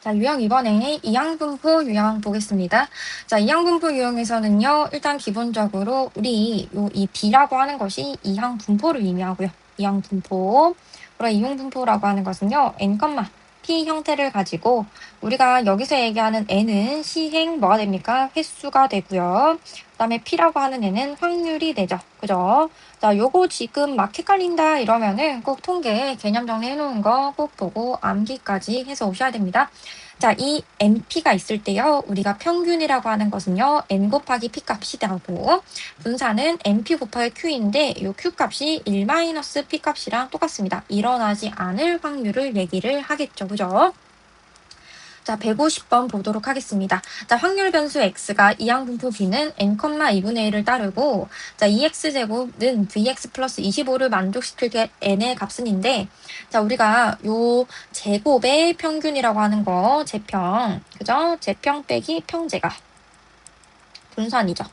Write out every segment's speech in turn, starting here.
자, 유형 이번에 이항분포 유형 보겠습니다. 자, 이항분포 유형에서는요, 일단 기본적으로 우리 이 B라고 하는 것이 이항분포를 의미하고요. 이항분포. 그럼 이항분포라고 하는 것은요, n, p 형태를 가지고 우리가 여기서 얘기하는 n은 시행 뭐가 됩니까? 횟수가 되고요. 그 다음에 p라고 하는 n은 확률이 되죠. 그죠? 자, 요거 지금 막 헷갈린다 이러면은 꼭 통계 개념 정리해 놓은 거 꼭 보고 암기까지 해서 오셔야 됩니다. 자, 이 NP가 있을 때요, 우리가 평균이라고 하는 것은요, N 곱하기 P 값이 되고, 분산은 NP 곱하기 Q인데, 이 Q 값이 1-P 값이랑 똑같습니다. 일어나지 않을 확률을 얘기를 하겠죠. 그죠? 자, 150번 보도록 하겠습니다. 자, 확률 변수 x가 이항분포 b는 n, 2분의 1을 따르고, 자, 2x제곱은 vx 플러스 25를 만족시킬 때 n의 값은인데, 자, 우리가 요 제곱의 평균이라고 하는 거, 제평, 그죠? 제평 빼기 평제가 분산이죠.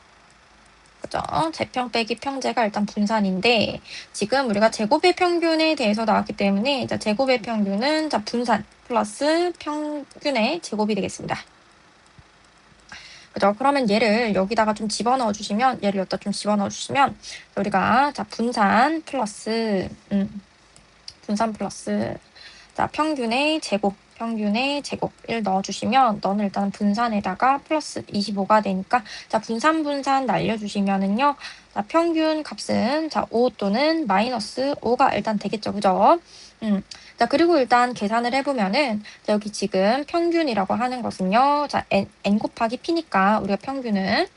그죠? 제평 빼기 평제가 일단 분산인데, 지금 우리가 제곱의 평균에 대해서 나왔기 때문에, 자, 제곱의 평균은, 자, 분산 플러스 평균의 제곱이 되겠습니다. 그죠? 그러면 얘를 여기다가 좀 집어넣어 주시면, 얘를 여기다 좀 집어넣어 주시면, 우리가, 자, 분산 플러스, 자, 평균의 제곱 1 넣어주시면, 너는 일단 분산에다가 플러스 25가 되니까, 자, 분산 날려주시면은요, 자, 평균 값은, 자, 5 또는 마이너스 5가 일단 되겠죠. 그죠? 자, 그리고 일단 계산을 해보면은, 자, 여기 지금 평균이라고 하는 것은요, 자, n 곱하기 p니까, 우리가 평균은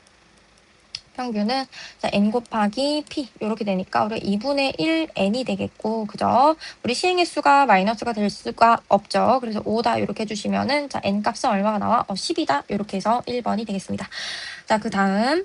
자, n 곱하기 p 이렇게 되니까 우리가 2분의 1 n이 되겠고, 그죠? 우리 시행의 수가 마이너스가 될 수가 없죠. 그래서 5다 이렇게 해주시면은, 자, n 값은 얼마가 나와? 10이다 이렇게 해서 1번이 되겠습니다. 자, 그 다음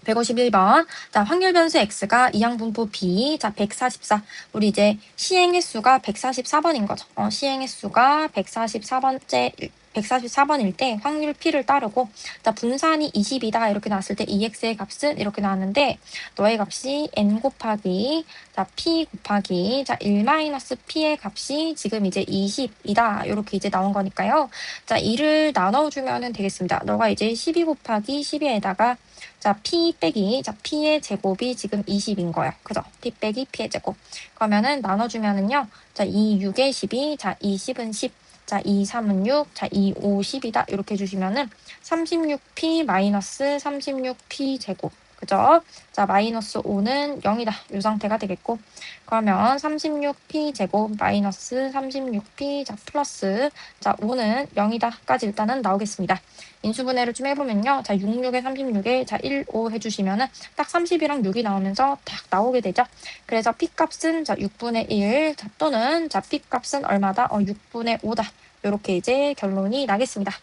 151번. 자, 확률 변수 x가 이항분포 b. 자, 144. 우리 이제 시행의 수가 144번인 거죠. 시행의 수가 144번일 때 확률 p를 따르고, 자, 분산이 20이다 이렇게 나왔을 때 ex의 값은 이렇게 나왔는데, 너의 값이 n 곱하기, 자, p 곱하기, 자, 1-p의 값이 지금 이제 20이다 이렇게 이제 나온 거니까요. 자, 2를 나눠주면 되겠습니다. 너가 이제 12 곱하기 12에다가, 자, p 빼기, 자, p의 제곱이 지금 20인 거예요. 그죠? p 빼기 p의 제곱. 그러면은 나눠주면은요, 자, 2, 6에 12, 자, 2, 10은 10, 자, 2, 3은 6, 자, 2, 5, 10이다. 이렇게 해주시면은 36p 마이너스 36p 제곱. 그죠? 자, 마이너스 5는 0이다. 이 상태가 되겠고, 그러면 36p 제곱 마이너스 36p, 자, 플러스, 자, 5는 0이다까지 일단은 나오겠습니다. 인수분해를 좀 해보면요. 자, 66에 36에, 자, 1, 5 해주시면은 딱 30이랑 6이 나오면서 딱 나오게 되죠. 그래서 p 값은, 자, 6분의 1, 자, 또는, 자, p 값은 얼마다? 6분의 5다. 이렇게 이제 결론이 나겠습니다.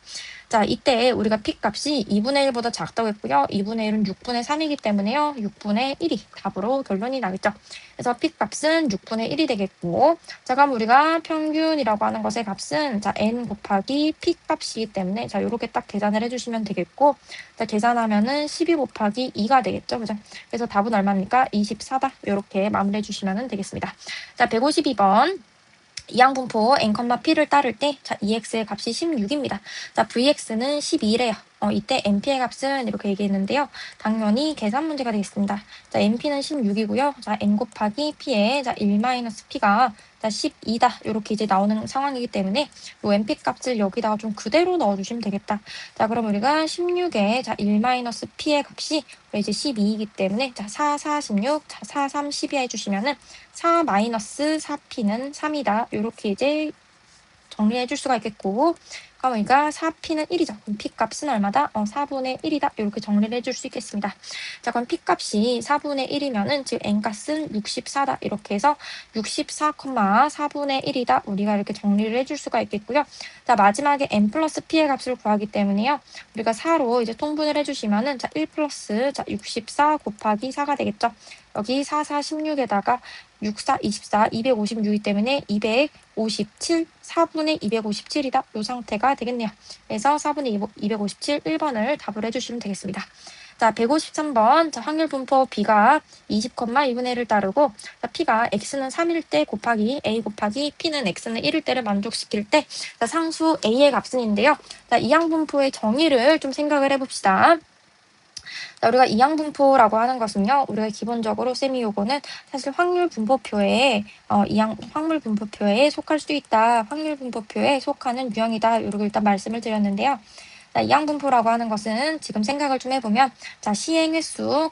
자, 이때 우리가 p 값이 2분의 1보다 작다고 했고요. 2분의 1은 6분의 3이기 때문에요. 6분의 1이 답으로 결론이 나겠죠. 그래서 p 값은 6분의 1이 되겠고, 자, 그럼 우리가 평균이라고 하는 것의 값은, 자, n 곱하기 p 값이기 때문에, 자, 요렇게 딱 계산을 해주시면 되겠고, 자, 계산하면은 12 곱하기 2가 되겠죠. 그죠? 그래서 답은 얼마입니까? 24다. 요렇게 마무리해 주시면 되겠습니다. 자, 152번. 이항분포 n, p를 따를 때, 자, ex의 값이 16입니다. 자, vx는 12래요. 이때 np의 값은 이렇게 얘기했는데요. 당연히 계산 문제가 되겠습니다. 자, np는 16이고요. 자, n 곱하기 p에, 자, 1-p가, 자, 12다. 이렇게 이제 나오는 상황이기 때문에, 요 np 값을 여기다가 좀 그대로 넣어주시면 되겠다. 자, 그럼 우리가 16에, 자, 1-p의 값이 이제 12이기 때문에, 자, 4, 4, 16, 자, 4, 3, 12 해주시면은, 4-4p는 3이다. 이렇게 이제 정리해 줄 수가 있겠고, 그러니까 4p는 1이죠. 그럼 p 값은 얼마다? 4분의 1이다. 이렇게 정리를 해줄 수 있겠습니다. 자, 그럼 p 값이 4분의 1이면은 지금 n 값은 64다. 이렇게 해서 64, 4분의 1이다. 우리가 이렇게 정리를 해줄 수가 있겠고요. 자, 마지막에 n 플러스 p의 값을 구하기 때문에요. 우리가 4로 이제 통분을 해주시면은, 자, 1 플러스, 자, 64 곱하기 4가 되겠죠. 여기 4, 4, 16에다가 6, 4, 24, 256이기 때문에 257, 4분의 257이다. 이 상태가 되겠네요. 그래서 4분의 257, 1번을 답을 해주시면 되겠습니다. 자, 153번. 자, 확률 분포 B가 20,2분의 1을 따르고, 자, P가 X는 3일 때 곱하기 A 곱하기 P는 X는 1일 때를 만족시킬 때, 자, 상수 A의 값은인데요. 자, 이항분포의 정의를 좀 생각을 해봅시다. 자, 우리가 이항분포라고 하는 것은요, 우리가 기본적으로 쌤이 요거는 사실 확률 분포표에 확률 분포표에 속할 수 있다. 확률 분포표에 속하는 유형이다. 이렇게 일단 말씀을 드렸는데요. 자, 이항분포라고 하는 것은 지금 생각을 좀 해보면, 자, 시행 횟수,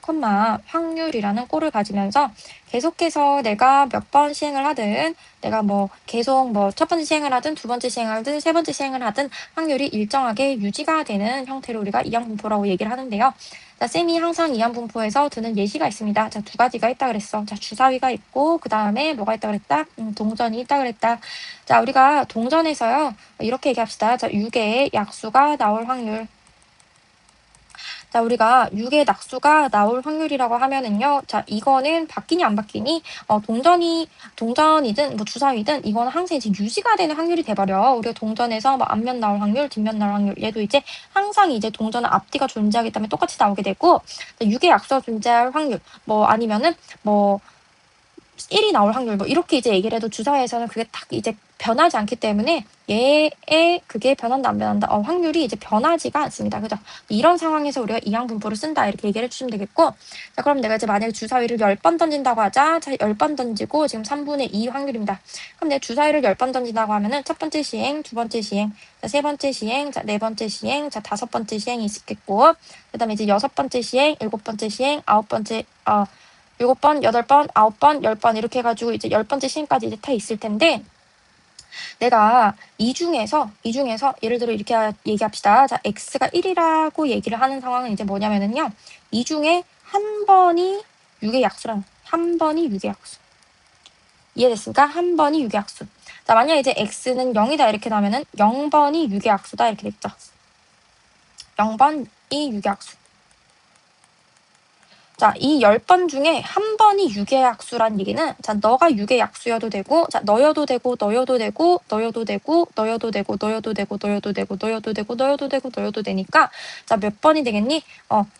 확률이라는 꼴을 가지면서 계속해서 내가 몇 번 시행을 하든, 내가 뭐 계속 뭐 첫 번째 시행을 하든, 두 번째 시행을 하든, 세 번째 시행을 하든 확률이 일정하게 유지가 되는 형태로 우리가 이항분포라고 얘기를 하는데요. 자, 쌤이 항상 이항분포에서 드는 예시가 있습니다. 자, 두 가지가 있다 그랬어. 자, 주사위가 있고, 그 다음에 뭐가 있다 그랬다? 동전이 있다 그랬다. 자, 우리가 동전에서요, 이렇게 얘기합시다. 자, 6의 약수가 나올 확률. 자, 우리가 6의 낙수가 나올 확률이라고 하면은요, 자, 이거는 바뀌니 안 바뀌니, 동전이든 뭐 주사위든 이거는 항상 이제 유지가 되는 확률이 돼버려. 우리가 동전에서 뭐 앞면 나올 확률, 뒷면 나올 확률, 얘도 이제 항상 이제 동전은 앞뒤가 존재하기 때문에 똑같이 나오게 되고, 6의 약수가 존재할 확률, 뭐 아니면은 뭐 1이 나올 확률 뭐 이렇게 이제 얘기를 해도 주사위에서는 그게 딱 이제 변하지 않기 때문에 얘의 그게 변한다 안 변한다 확률이 이제 변하지가 않습니다. 그죠? 이런 상황에서 우리가 이항분포를 쓴다 이렇게 얘기를 해주시면 되겠고, 자, 그럼 내가 이제 만약에 주사위를 10번 던진다고 하자. 자, 10번 던지고 지금 3분의 2 확률입니다. 그럼 내가 주사위를 10번 던진다고 하면은 첫 번째 시행, 두 번째 시행, 자, 세 번째 시행, 자, 네 번째 시행, 자, 다섯 번째 시행이 있겠고, 그 다음에 이제 여섯 번째 시행, 일곱 번째 시행, 아홉 번째 7번, 8번, 9번, 10번 이렇게 해가지고 이제 10번째 시행까지 이제 다 있을 텐데, 내가 이 중에서 예를 들어 이렇게 얘기합시다. 자, x가 1이라고 얘기를 하는 상황은 이제 뭐냐면은요, 이 중에 한 번이 6의 약수. 이해됐습니까? 한 번이 6의 약수. 자, 만약 이제 x는 0이다 이렇게 나오면은 0번이 6의 약수다 이렇게 됐죠. 0번이 6의 약수. 자, 이 10번 중에 한 번이 6의 약수란 얘기는, 자, 너가 6의 약수여도 되고, 자, 너여도 되고, 너여도 되고, 너여도 되고, 너여도 되고, 너여도 되고, 너여도 되고, 너여도 되고, 너여도 되고, 너여도 되니까, 자, 몇 번이 되겠니?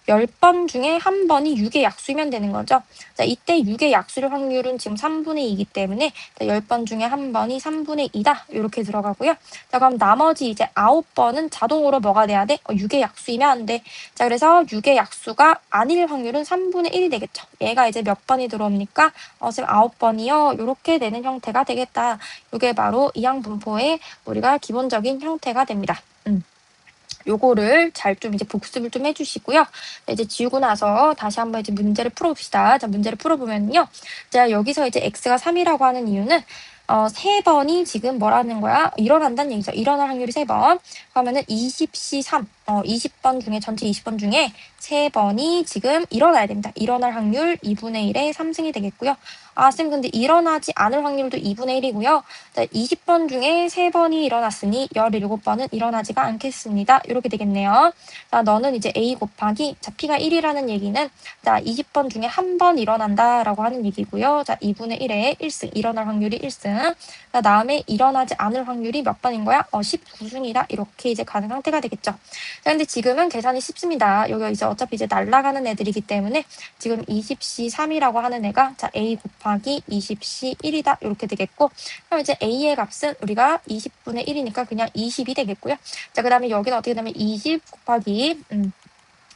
10번 중에 한 번이 6의 약수면 되는 거죠. 자, 이때 6의 약수의 확률은 지금 3분의 2이기 때문에, 자, 10번 중에 한 번이 3분의 2다. 이렇게 들어가고요. 자, 그럼 나머지 이제 9번은 자동으로 뭐가 돼야 돼? 6의 약수이면 안 돼. 자, 그래서 6의 약수가 아닐 확률은 3분의 1이 되겠죠. 얘가 이제 몇 번이 들어옵니까? 지금 9번이요. 이렇게 되는 형태가 되겠다. 이게 바로 이항분포의 우리가 기본적인 형태가 됩니다. 요거를 잘 좀 이제 복습을 좀 해주시고요. 이제 지우고 나서 다시 한번 이제 문제를 풀어봅시다. 자, 문제를 풀어보면요. 자, 여기서 이제 x가 3이라고 하는 이유는 3번이 지금 뭐라는 거야? 일어난다는 얘기죠. 일어날 확률이 3번. 그러면은 20시 3. 20번 중에, 전체 20번 중에 3번이 지금 일어나야 됩니다. 일어날 확률 2분의 1의 3승이 되겠고요. 쌤, 근데 일어나지 않을 확률도 2분의 1이고요. 자, 20번 중에 3번이 일어났으니 17번은 일어나지가 않겠습니다. 이렇게 되겠네요. 자, 너는 이제 A 곱하기, 자, P가 1이라는 얘기는, 자, 20번 중에 한 번 일어난다라고 하는 얘기고요. 자, 2분의 1의 1승, 일어날 확률이 1승. 자, 다음에 일어나지 않을 확률이 몇 번인 거야? 19승이다. 이렇게 이제 가는 상태가 되겠죠. 자, 근데 지금은 계산이 쉽습니다. 여기 이제 어차피 이제 날아가는 애들이기 때문에 지금 20시 3이라고 하는 애가, 자, A 곱하기 20시 1이다. 이렇게 되겠고, 그럼 이제 A의 값은 우리가 20분의 1이니까 그냥 20이 되겠고요. 자, 그 다음에 여기는 어떻게 되면 20 곱하기,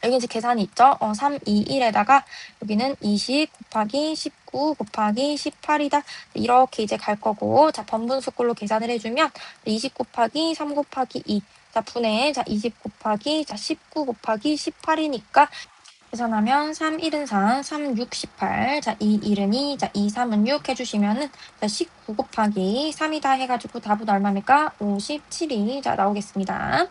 여기 이제 계산이 있죠. 3, 2, 1에다가 여기는 20 곱하기 19 곱하기 18이다. 이렇게 이제 갈 거고, 자, 번분수꼴로 계산을 해주면 20 곱하기 3 곱하기 2. 자, 분의, 자, 20 곱하기, 자, 19 곱하기 18이니까 계산하면 3, 1은 4, 3, 6, 18. 자, 2, 1은 2, 자, 2, 3은 6 해주시면은, 자, 19 곱하기 3이다 해가지고 답은 얼마입니까? 57이, 자, 나오겠습니다.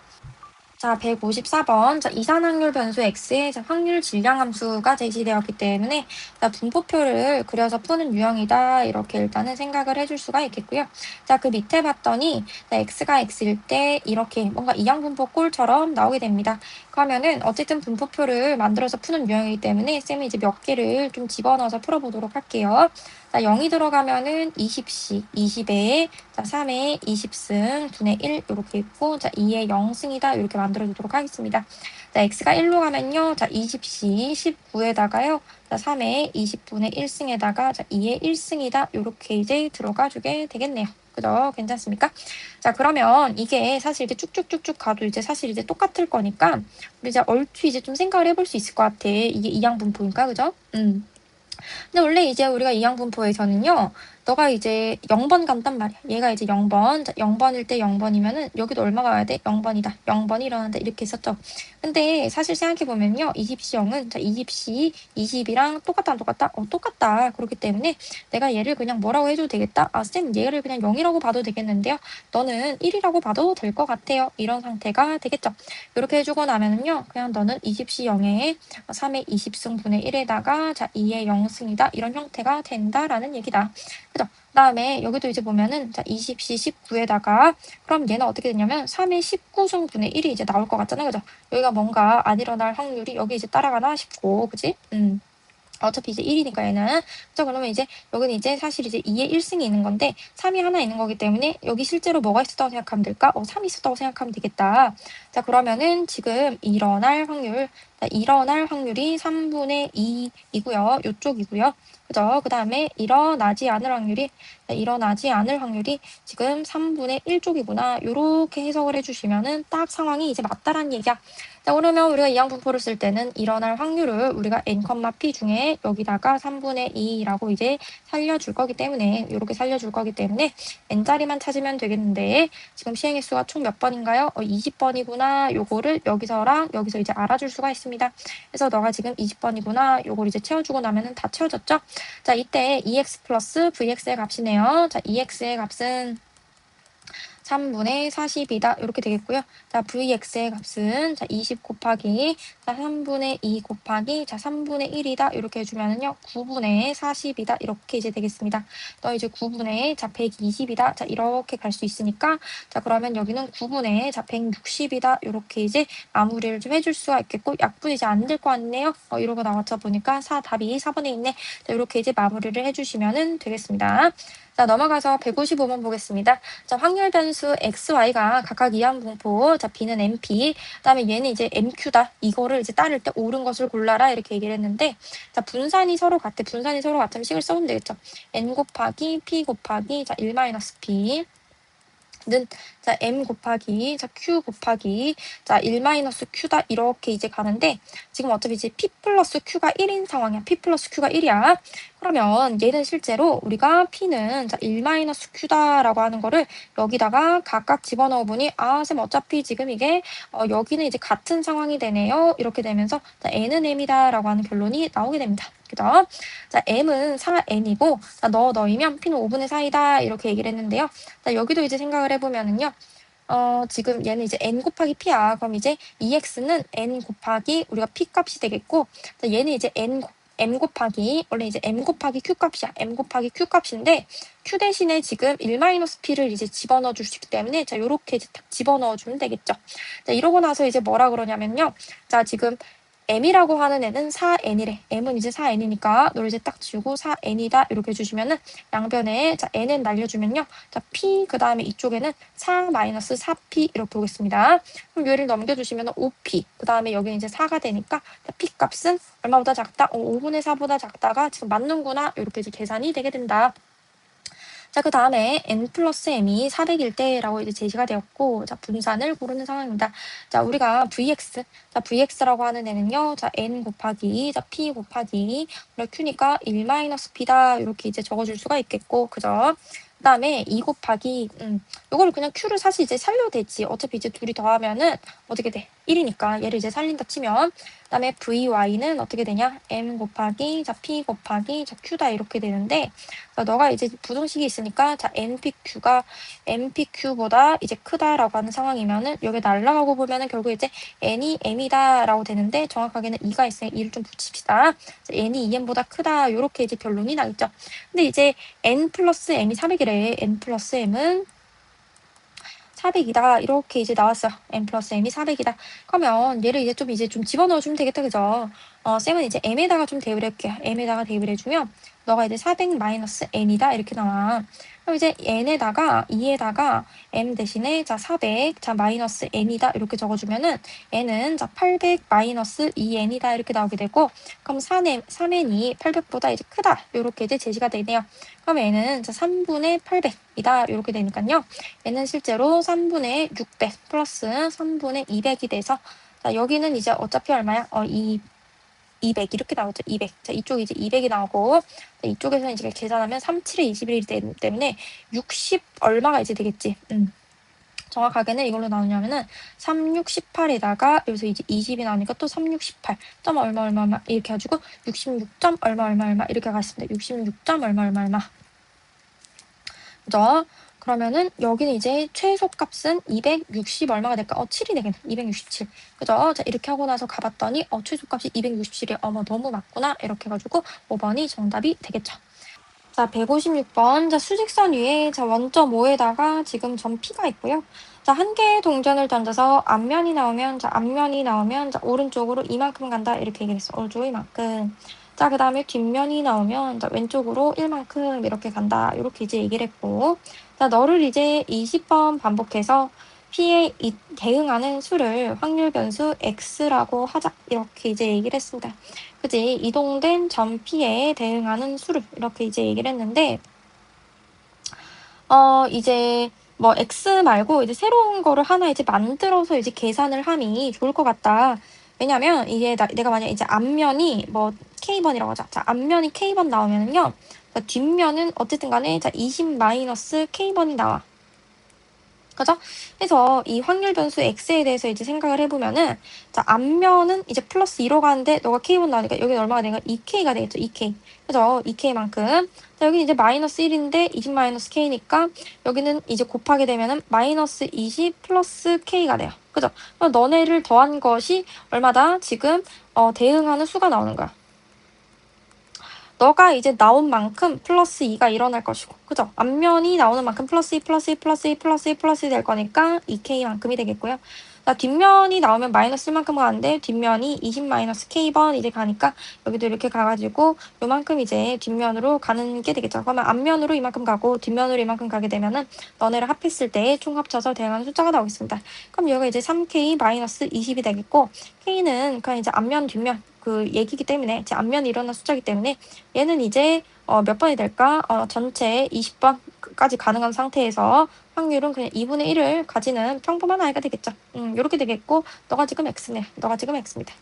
자, 154번. 자, 이산확률 변수 x의 확률 질량 함수가 제시되었기 때문에, 자, 분포표를 그려서 푸는 유형이다. 이렇게 일단은 생각을 해줄 수가 있겠고요. 자, 그 밑에 봤더니, 자, x가 x일 때 이렇게 뭔가 이항분포 꼴처럼 나오게 됩니다. 그러면은 어쨌든 분포표를 만들어서 푸는 유형이기 때문에 쌤이 이제 몇 개를 좀 집어넣어서 풀어보도록 할게요. 자, 0이 들어가면은 20씩, 20에, 자, 3에 20승, 2의 1, 이렇게 있고, 자, 2에 0승이다. 이렇게 만들어주도록 하겠습니다. 자, x가 1로 가면요. 자, 20씩, 19에다가요. 자, 3에 20분의 1승에다가, 자, 2에 1승이다. 이렇게 이제 들어가주게 되겠네요. 그죠? 괜찮습니까? 자, 그러면 이게 사실 이제 쭉쭉쭉쭉 가도 이제 사실 이제 똑같을 거니까, 우리 이제 얼추 이제 좀 생각을 해볼 수 있을 것 같아. 이게 이항분포니까, 그죠? 근데 원래 이제 우리가 이항분포에서는요, 너가 이제 0번 간단 말이야. 얘가 이제 0번, 0번일 때 0번이면은 여기도 얼마가 와야 돼? 0번이다. 0번이 일어난다. 이렇게 했었죠. 근데 사실 생각해보면요, 20시 0은, 자, 20시 20이랑 똑같다, 안 똑같다? 똑같다. 그렇기 때문에 내가 얘를 그냥 뭐라고 해줘도 되겠다? 아, 쌤, 얘를 그냥 0이라고 봐도 되겠는데요? 너는 1이라고 봐도 될 것 같아요. 이런 상태가 되겠죠. 이렇게 해주고 나면은요, 그냥 너는 20시 0에 3의 20승분의 1에다가 자 2의 0승이다. 이런 형태가 된다라는 얘기다. 그죠? 그다음에 여기도 이제 보면은 자 20시 19에다가 그럼 얘는 어떻게 되냐면 3의 19승분의 1이 이제 나올 것 같잖아요. 그죠? 여기가 뭔가 안 일어날 확률이 여기 이제 따라가나 싶고, 그지? 어차피 이제 1이니까 얘는. 그죠? 그러면 이제 여기는 이제 사실 이제 2의 1승이 있는 건데 3이 하나 있는 거기 때문에 여기 실제로 뭐가 있었다고 생각하면 될까? 3이 있었다고 생각하면 되겠다. 자, 그러면은 지금 일어날 확률, 자, 일어날 확률이 3분의 2이고요. 요쪽이고요. 그죠? 그 다음에 일어나지 않을 확률이, 자, 일어나지 않을 확률이 지금 3분의 1쪽이구나. 요렇게 해석을 해주시면은 딱 상황이 이제 맞다라는 얘기야. 자, 그러면 우리가 이항분포를 쓸 때는 일어날 확률을 우리가 n, p 중에 여기다가 3분의 2라고 이제 살려줄 거기 때문에, 이렇게 살려줄 거기 때문에 n자리만 찾으면 되겠는데, 지금 시행횟수가 총 몇 번인가요? 20번이구나. 요거를 여기서랑 여기서 이제 알아줄 수가 있습니다. 그래서 너가 지금 20번이구나. 요걸 이제 채워주고 나면은 다 채워졌죠? 자, 이때 EX 플러스 VX의 값이네요. 자, EX의 값은 3분의 40이다. 이렇게 되겠고요. 자, VX의 값은 자, 20 곱하기 자, 3분의 2 곱하기 자, 3분의 1이다. 이렇게 해주면은요. 9분의 40이다. 이렇게 이제 되겠습니다. 너 이제 9분의 자, 120이다. 자, 이렇게 갈 수 있으니까 자, 그러면 여기는 9분의 자, 160이다. 이렇게 이제 마무리를 좀 해줄 수가 있겠고, 약분 이제 안 될 거 같네요. 이러고 나왔자 보니까 답이 4번에 있네. 자, 이렇게 이제 마무리를 해주시면 되겠습니다. 자, 넘어가서 155번 보겠습니다. 자, 확률 변수 x, y가 각각 이항분포, 자, b는 mp, 그다음에 얘는 이제 mq다. 이거를 이제 따를 때 옳은 것을 골라라 이렇게 얘기를 했는데, 자, 분산이 서로 같아. 분산이 서로 같으면 식을 써보면 되겠죠. n 곱하기 p 곱하기 자, 1-p 는 자 m 곱하기 자 q 곱하기 자 1-q다 이렇게 이제 가는데, 지금 어차피 이제 p 플러스 q가 1인 상황이야. p 플러스 q가 1이야. 그러면 얘는 실제로 우리가 p는 자 1-q다라고 하는 거를 여기다가 각각 집어넣어 보니, 아, 쌤 어차피 지금 이게 여기는 이제 같은 상황이 되네요. 이렇게 되면서 자 n은 m이다라고 하는 결론이 나오게 됩니다. 그죠? 자, m은 4n이고, 자, 넣으면 p는 5분의 4이다. 이렇게 얘기를 했는데요. 자, 여기도 이제 생각을 해보면은요. 지금 얘는 이제 n 곱하기 p야. 그럼 이제 ex는 n 곱하기 우리가 p 값이 되겠고, 자, 얘는 이제 m 곱하기, 원래 이제 m 곱하기 q 값이야. m 곱하기 q 값인데, q 대신에 지금 1-p를 이제 집어넣어 줄 수 있기 때문에, 자, 요렇게 이제 딱 집어넣어 주면 되겠죠. 자, 이러고 나서 이제 뭐라 그러냐면요. 자, 지금 m이라고 하는 애는 4n이래. m은 이제 4n이니까 너를 이제 딱 지우고 4n이다 이렇게 해주시면은 양변에 자 n은 날려주면요. 자 p 그 다음에 이쪽에는 4-4p 이렇게 오겠습니다. 그럼 얘를 넘겨주시면 5p 그 다음에 여기는 이제 4가 되니까 자, p 값은 얼마보다 작다? 5분의 4보다 작다가 지금 맞는구나 이렇게 이제 계산이 되게 된다. 자, 그 다음에 n 플러스 m이 400일 때라고 이제 제시가 되었고, 자, 분산을 고르는 상황입니다. 자, 우리가 vx, 자, vx라고 하는 애는요, 자, n 곱하기, 자, p 곱하기, 우리가 q니까 1-p다. 이렇게 이제 적어줄 수가 있겠고, 그죠? 그 다음에 2 곱하기, 요거를 그냥 q를 사실 이제 살려도 되지. 어차피 이제 둘이 더하면은 어떻게 돼? 1이니까 얘를 이제 살린다 치면, 그 다음에 vy는 어떻게 되냐? m 곱하기, 자, p 곱하기, 자, q다. 이렇게 되는데, 너가 이제 부등식이 있으니까 자 npq가 npq보다 이제 크다라고 하는 상황이면은 여기 날라가고 보면은 결국 이제 n이 m이다라고 되는데, 정확하게는 2가 있으니 2를 좀 붙입시다. n이 2m보다 크다 요렇게 이제 결론이 나겠죠. 근데 이제 n 플러스 m이 400이래. n 플러스 m은 400이다. 이렇게 이제 나왔어요. n 플러스 m이 400이다. 그러면 얘를 이제 좀 집어넣어주면 되겠다. 그죠? 쌤은 이제 m에다가 좀 대입을 해볼게요. m에다가 대입을 해주면 너가 이제 400 마이너스 n이다 이렇게 나와. 그럼 이제 n에다가 2에다가 m 대신에 자 400 자 마이너스 n이다 이렇게 적어주면은 n은 자 800 마이너스 2n이다 이렇게 나오게 되고, 그럼 3n이 800보다 이제 크다 이렇게 이제 제시가 되네요. 그럼 n은 자 3분의 800이다 이렇게 되니까요. n은 실제로 3분의 600 플러스 3분의 200이 돼서, 자 여기는 이제 어차피 얼마야? 200 이렇게 나오죠. 200. 자, 이쪽이 이제 200이 나오고, 이쪽에서는 이제 계산하면 3, 7에 21이기 때문에 60 얼마가 이제 되겠지. 정확하게는 이걸로 나오냐면은 3, 6, 18에다가 여기서 이제 20이 나오니까 또 3, 6, 18 점 얼마 얼마 얼마 이렇게 해가지고 66점 얼마 얼마 얼마 이렇게 가겠습니다. 66점 얼마 얼마 얼마. 그죠? 그러면은 여기는 이제 최소값은 260 얼마가 될까? 7이 되겠네. 267. 그죠? 자, 이렇게 하고 나서 가봤더니 최소값이 267이 너무 맞구나. 이렇게 해가지고 5번이 정답이 되겠죠. 자, 156번. 자, 수직선 위에 자, 원점 5에다가 지금 점 P가 있고요. 자, 한 개의 동전을 던져서 앞면이 나오면 자, 오른쪽으로 이만큼 간다. 이렇게 얘기했어. 오른쪽으로 이만큼. 자, 그 다음에 뒷면이 나오면 자, 왼쪽으로 1만큼 이렇게 간다. 이렇게 이제 얘기를 했고. 자, 너를 이제 20번 반복해서 P에 대응하는 수를 확률 변수 X라고 하자. 이렇게 이제 얘기를 했습니다. 그지? 이동된 점 P에 대응하는 수를 이렇게 이제 얘기를 했는데, 이제 뭐 X 말고 이제 새로운 거를 하나 이제 만들어서 이제 계산을 하니 좋을 것 같다. 왜냐면 이게 내가 만약 이제 앞면이 뭐 K번이라고 하자. 자, 앞면이 K번 나오면은요. 자, 뒷면은 어쨌든 간에 자, 20 마이너스 K번이 나와. 그죠? 그래서 이 확률 변수 x에 대해서 이제 생각을 해보면은, 자, 앞면은 이제 플러스 2로 가는데 너가 k분 나오니까 여기 얼마가 되니까 2k가 되겠죠. 2k. 그죠? 2k만큼. 자, 여기 이제 마이너스 1인데 20 마이너스 k니까 여기는 이제 곱하게 되면은 마이너스 20 플러스 k가 돼요. 그죠? 그럼 너네를 더한 것이 얼마다? 지금 대응하는 수가 나오는 거야. 너가 이제 나온 만큼 플러스 2가 일어날 것이고, 그죠? 앞면이 나오는 만큼 플러스 2, 플러스 2, 플러스 2, 플러스 2, 플러스 2 될 거니까 2K만큼이 되겠고요. 자, 뒷면이 나오면 마이너스 1만큼 가는데 뒷면이 20 마이너스 K번 이제 가니까 여기도 이렇게 가가지고 요만큼 이제 뒷면으로 가는 게 되겠죠. 그러면 앞면으로 이만큼 가고 뒷면으로 이만큼 가게 되면은 너네를 합했을 때 총 합쳐서 대응하는 숫자가 나오겠습니다. 그럼 여기가 이제 3K 마이너스 20이 되겠고, K는 그냥 이제 앞면 뒷면 그 얘기기 때문에 제 앞면이 일어난 숫자이기 때문에 얘는 이제 몇 번이 될까? 전체 20번까지 가능한 상태에서 확률은 그냥 2분의 1을 가지는 평범한 아이가 되겠죠. 이렇게 되겠고, 너가 지금 X네. 너가 지금 X입니다.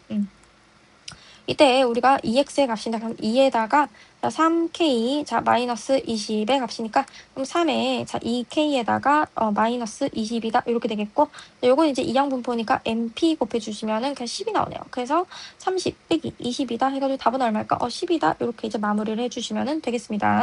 이때 우리가 2x의 값이다. 그럼 2에다가 3k 자 마이너스 20의 값이니까 그럼 3에 자 2k에다가 마이너스 20이다 이렇게 되겠고, 요건 이제 이항분포니까 mp 곱해주시면은 그냥 10이 나오네요. 그래서 30 빼기 20이다 해가지고 답은 얼마일까? 10이다 이렇게 이제 마무리를 해주시면 되겠습니다.